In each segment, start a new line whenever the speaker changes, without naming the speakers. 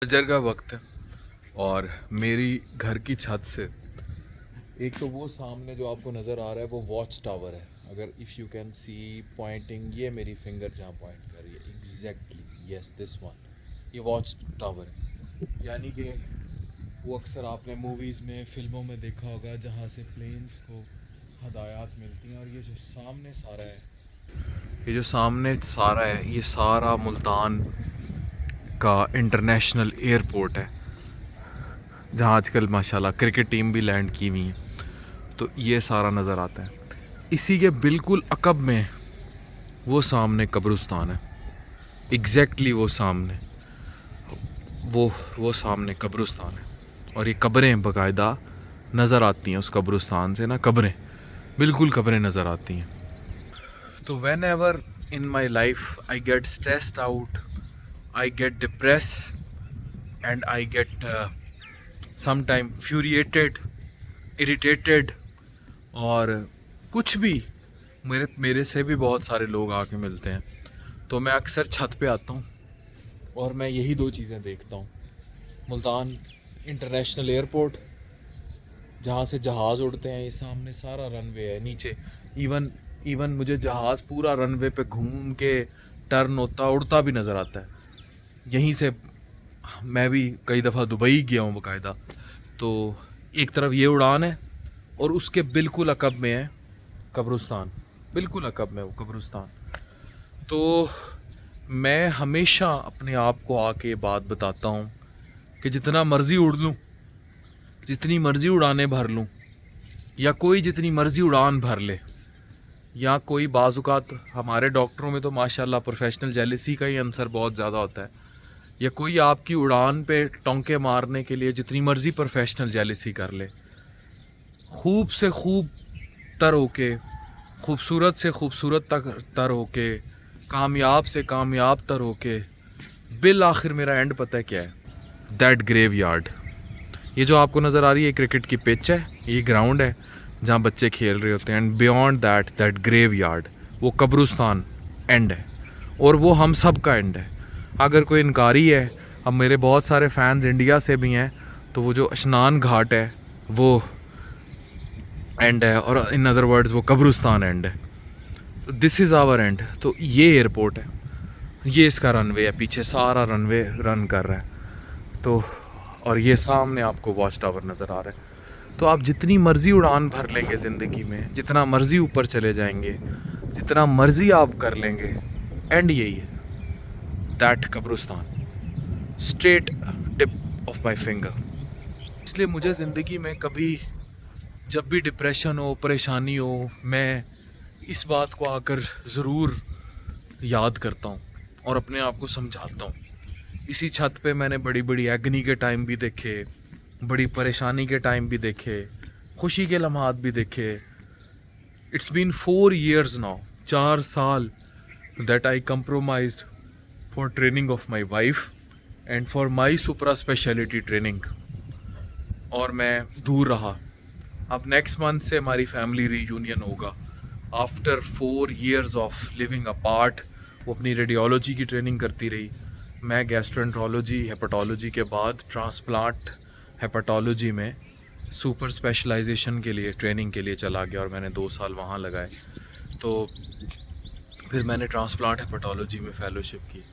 फजर का वक्त है और मेरी घर की छत से एक तो वो सामने जो आपको नज़र आ रहा है वो वॉच टावर है। अगर if you can see pointing, ये मेरी फिंगर जहाँ पॉइंट कर रही है एग्जैक्टली यस दिस वन, ये वॉच टावर है। यानी कि वो अक्सर आपने मूवीज़ में फिल्मों में देखा होगा जहाँ से प्लेन्स को हदायत मिलती हैं। और ये जो सामने सारा है, ये जो सामने सारा है, ये सारा मुल्तान का इंटरनेशनल एयरपोर्ट है जहाँ आजकल माशाल्लाह क्रिकेट टीम भी लैंड की हुई है। तो ये सारा नज़र आता है। इसी के बिल्कुल अकब में वो सामने कब्रिस्तान है। एग्जैक्टली वो सामने वो सामने कब्रिस्तान है। और ये कब्रें बाकायदा नज़र आती हैं उस कब्रिस्तान से ना, कब्रें बिल्कुल कब्रें नज़र आती हैं। तो whenever in my life I get stressed out, I get depress and I get sometime furiated, irritated, और कुछ भी मेरे से भी बहुत सारे लोग आके मिलते हैं, तो मैं अक्सर छत पे आता हूँ और मैं यही दो चीज़ें देखता हूँ। मुल्तान इंटरनेशनल एयरपोर्ट जहाँ से जहाज़ उड़ते हैं, ये सामने सारा रनवे है नीचे। इवन इवन मुझे जहाज़ पूरा रनवे पे घूम के टर्न होता उड़ता भी नज़र आता है। यहीं से मैं भी कई दफ़ा दुबई गया हूँ बाकायदा। तो एक तरफ ये उड़ान है और उसके बिल्कुल अकब में है कब्रिस्तान, बिल्कुल अकब में वो कब्रिस्तान। तो मैं हमेशा अपने आप को आके बात बताता हूँ कि जितना मर्ज़ी उड़ लूँ, जितनी मर्ज़ी उड़ाने भर लूँ, या कोई जितनी मर्ज़ी उड़ान भर ले, या कोई बाज़ुकात हमारे डॉक्टरों में तो माशाल्लाह प्रोफेशनल जेलसी का ही आंसर बहुत ज़्यादा होता है, या कोई आपकी उड़ान पे टोंके मारने के लिए जितनी मर्ज़ी प्रोफेशनल जेलसी कर ले, खूब से खूब तर होके, खूबसूरत से खूबसूरत तक तर होके, कामयाब से कामयाब तर होके, बिल आखिर मेरा एंड पता है क्या है? That graveyard. ये जो आपको नज़र आ रही है क्रिकेट की पिच है, ये ग्राउंड है जहाँ बच्चे खेल रहे होते हैं। And beyond that graveyard, वो कब्रिस्तान एंड है, और वो हम सब का एंड है। अगर कोई इनकारी है, अब मेरे बहुत सारे फैंस इंडिया से भी हैं, तो वो जो अशनान घाट है वो एंड है, और इन अदर वर्ड्स वो कब्रिस्तान एंड है। तो दिस इज़ आवर एंड। तो ये एयरपोर्ट है, ये इसका रनवे है, पीछे सारा रनवे रन कर रहा है। तो और ये सामने आपको वॉच टावर नज़र आ रहा है। तो आप जितनी मर्ज़ी उड़ान भर लेंगे ज़िंदगी में, जितना मर्ज़ी ऊपर चले जाएंगे, जितना मर्ज़ी आप कर लेंगे, एंड यही है, दैट कब्रिस्तान, straight tip of my finger. इसलिए मुझे ज़िंदगी में कभी जब भी डिप्रेशन हो, परेशानी हो, मैं इस बात को आकर ज़रूर याद करता हूँ और अपने आप को समझाता हूँ। इसी छत पे मैंने बड़ी बड़ी एगनी के टाइम भी देखे, बड़ी परेशानी के टाइम भी देखे, खुशी के लम्हात भी देखे। इट्स बीन 4 years नाउ, 4 साल that I compromised for training of my wife and for my super speciality training, और मैं दूर रहा। अब नेक्स्ट मंथ से हमारी फैमिली रीयूनियन होगा after 4 years of living apart. वो अपनी रेडियोलॉजी की ट्रेनिंग करती रही, मैं गैस्ट्रोएंट्रोलॉजी हेपेटोलॉजी के बाद ट्रांसप्लांट हेपेटोलॉजी में सुपर स्पेशलाइजेशन के लिए ट्रेनिंग के लिए चला गया, और मैंने 2 साल वहाँ लगाए। तो फिर मैंने ट्रांसप्लांट हेपेटोलॉजी में फ़ेलोशिप की।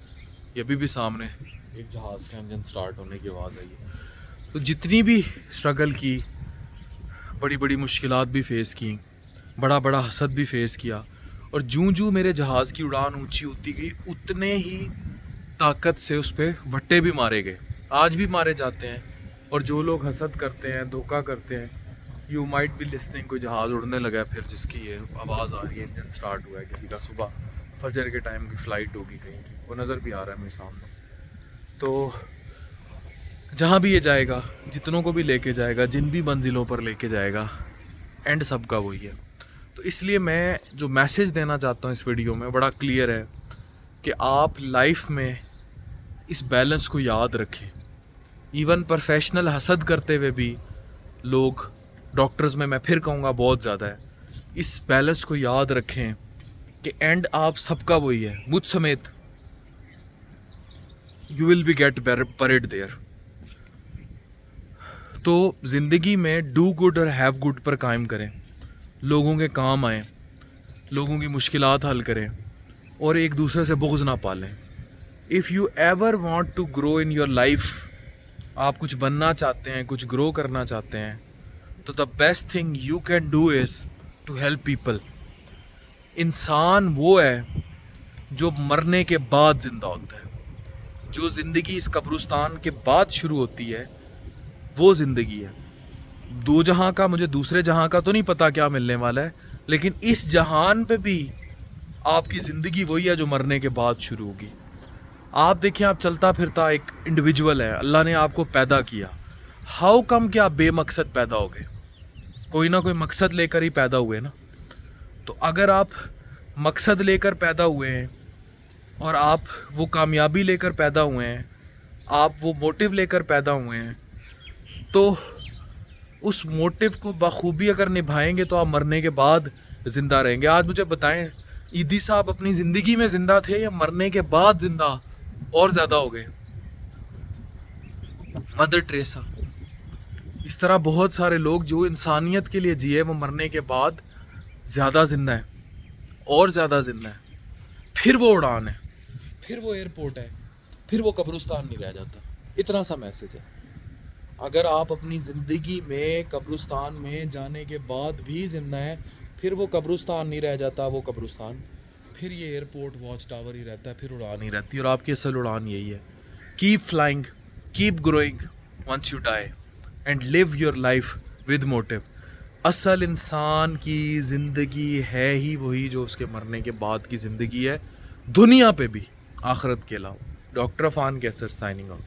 ये भी सामने एक जहाज़ का इंजन स्टार्ट होने की आवाज़ आई है। तो जितनी भी स्ट्रगल की, बड़ी बड़ी मुश्किलात भी फ़ेस की, बड़ा बड़ा हसद भी फ़ेस किया, और जूं जूं मेरे जहाज़ की उड़ान ऊंची होती गई, उतने ही ताकत से उस पर वट्टे भी मारे गए, आज भी मारे जाते हैं। और जो लोग हसद करते हैं, धोखा करते हैं, यू माइट बी लिसनिंग, कोई जहाज़ उड़ने लगा है फिर जिसकी ये आवाज़ आ रही है, इंजन स्टार्ट हुआ है, किसी का सुबह फजर के टाइम की फ़्लाइट होगी कहीं की, वो नज़र भी आ रहा है मेरे सामने। तो जहाँ भी ये जाएगा, जितनों को भी लेके जाएगा, जिन भी मंजिलों पर लेके जाएगा, एंड सबका वही है। तो इसलिए मैं जो मैसेज देना चाहता हूँ इस वीडियो में बड़ा क्लियर है कि आप लाइफ में इस बैलेंस को याद रखें। इवन प्रोफेशनल हसद करते हुए भी लोग, डॉक्टर्स में मैं फिर कहूँगा बहुत ज़्यादा है, इस बैलेंस को याद रखें कि एंड आप सबका वही है, मुझ समेत। you will be get buried there. तो ज़िंदगी में डू गुड और हैव गुड पर कायम करें, लोगों के काम आएँ, लोगों की मुश्किलात हल करें और एक दूसरे से बुग़्ज़ ना पालें. If you ever want to grow in your life, आप कुछ बनना चाहते हैं, कुछ ग्रो करना चाहते हैं, तो the best thing you can do is to help people. इंसान वो है जो मरने के बाद ज़िंदा होता है. जो ज़िंदगी इस कब्रिस्तान के बाद शुरू होती है वो ज़िंदगी है. दो जहां का, मुझे दूसरे जहां का तो नहीं पता क्या मिलने वाला है, लेकिन इस जहान पे भी आपकी ज़िंदगी वही है जो मरने के बाद शुरू होगी. आप देखिए, आप चलता फिरता एक इंडिविजुअल है, अल्लाह ने आपको पैदा किया. हाउ कम कि आप बेमकसद पैदा हो गए? कोई ना कोई मकसद लेकर ही पैदा हुए ना. तो अगर आप मकसद लेकर पैदा हुए हैं और आप वो कामयाबी लेकर पैदा हुए हैं, आप वो मोटिव लेकर पैदा हुए हैं, तो उस मोटिव को बखूबी अगर निभाएंगे तो आप मरने के बाद ज़िंदा रहेंगे. आज मुझे बताएं, ईदी साहब अपनी ज़िंदगी में ज़िंदा थे या मरने के बाद ज़िंदा और ज़्यादा हो गए? मदर टेरेसा, इस तरह बहुत सारे लोग जो इंसानियत के लिए जिए, वो मरने के बाद ज़्यादा ज़िंदा है और ज़्यादा ज़िंदा है. फिर वो उड़ान है, फिर वो एयरपोर्ट है, फिर वो कब्रिस्तान नहीं रह जाता. इतना सा मैसेज है. अगर आप अपनी ज़िंदगी में कब्रिस्तान में जाने के बाद भी ज़िंदा हैं, फिर वो कब्रिस्तान नहीं रह जाता. वो कब्रिस्तान फिर ये एयरपोर्ट वॉच टावर ही रहता है, फिर उड़ान ही रहती है. और आपकी असल उड़ान यही है, keep flying, keep growing once you die and live your life with motive. असल इंसान की ज़िंदगी है ही वही जो उसके मरने के बाद की ज़िंदगी है, दुनिया पे भी, आखिरत के अलावा. डॉक्टर अफान कैसर साइनिंग आउट.